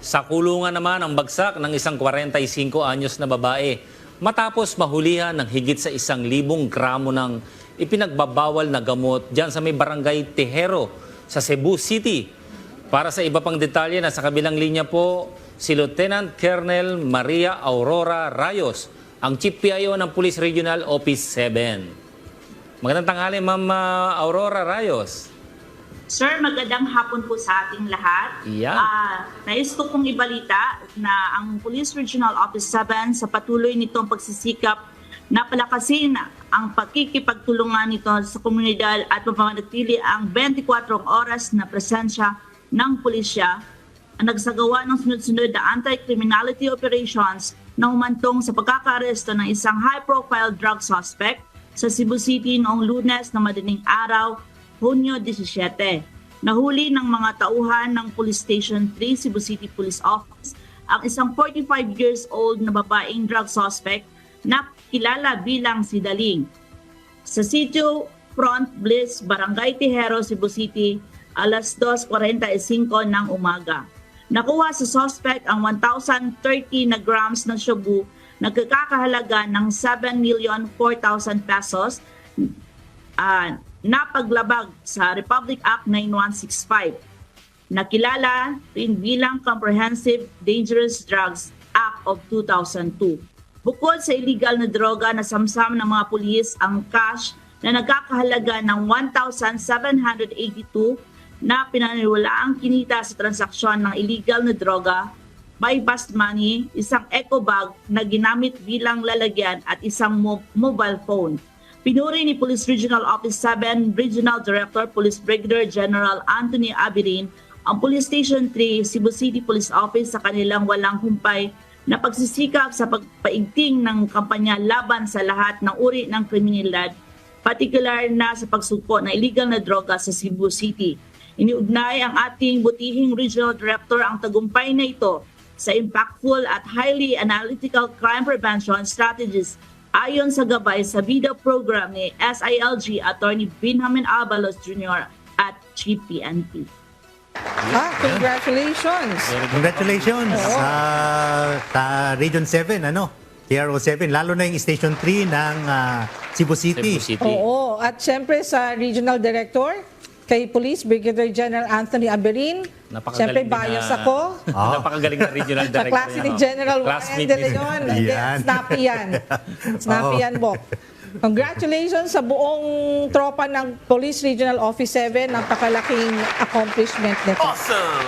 Sa kulungan naman ang bagsak ng isang 45 anyos na babae matapos mahulihan ng higit sa 1,000 gramo ng ipinagbabawal na gamot dyan sa may barangay Tejero sa Cebu City. Para sa iba pang detalye, nasa kabilang linya po si Lieutenant Colonel Maria Aurora Rayos, ang Chief PIO ng Police Regional Office 7. Magandang tanghali, Ma'am Aurora Rayos. Sir, magandang hapon po sa ating lahat. Yan. Nais ko pong ibalita na ang Police Regional Office 7 sa patuloy nitong pagsisikap na palakasin ang pagkikipagtulungan nito sa komunidad at mapamanatili ang 24 oras na presensya ng pulisya ang nagsagawa ng sunod-sunod na anti-criminality operations na humantong sa pagkakaresto ng isang high-profile drug suspect sa Cebu City noong Lunes na madaling araw, Hunyo 17. Nahuli ng mga tauhan ng Police Station 3 Cebu City Police Office ang isang 45 years old na babaeng drug suspect na kilala bilang si Daling. Sa sitio Front Bliss, Barangay Tejero, Cebu City, alas 2:45 ng umaga. Nakuha sa suspect ang 1,030 na grams ng shabu na nagkakahalaga ng 7,004,000 pesos na paglabag sa Republic Act 9165, nakilala rin bilang Comprehensive Dangerous Drugs Act of 2002. Bukod sa illegal na droga na samsam ng mga pulis, ang cash na nagkakahalaga ng 1,782 na pinaniwalaang kinita sa transaksyon ng illegal na droga, by bust money, isang eco bag na ginamit bilang lalagyan at isang mobile phone. Pinuri ni Police Regional Office 7 Regional Director Police Brigadier General Anthony Abirin ang Police Station 3 Cebu City Police Office sa kanilang walang humpay na pagsisikap sa pagpaigting ng kampanya laban sa lahat ng uri ng kriminalidad, partikular na sa pagsugpo ng illegal na droga sa Cebu City. Iniugnay ang ating butihing Regional Director ang tagumpay na ito sa impactful at highly analytical crime prevention strategies ayon sa gabay sa video program ni SILG Attorney Benjamin Abalos Jr. at Chief PNP. Congratulations! Congratulations sa Region 7, TRO 7, lalo na yung Station 3 ng Cebu City. Oo, at syempre sa Regional Director, kay Police Brigadier General Anthony Abirin. Siyempre, bias ako. Napakagaling na regional director. Kaklase ni General Ryan De Leon. Snappy yan. Snappy yan, Bok. Congratulations sa buong tropa ng Police Regional Office 7. Napakalaking accomplishment nito. Awesome!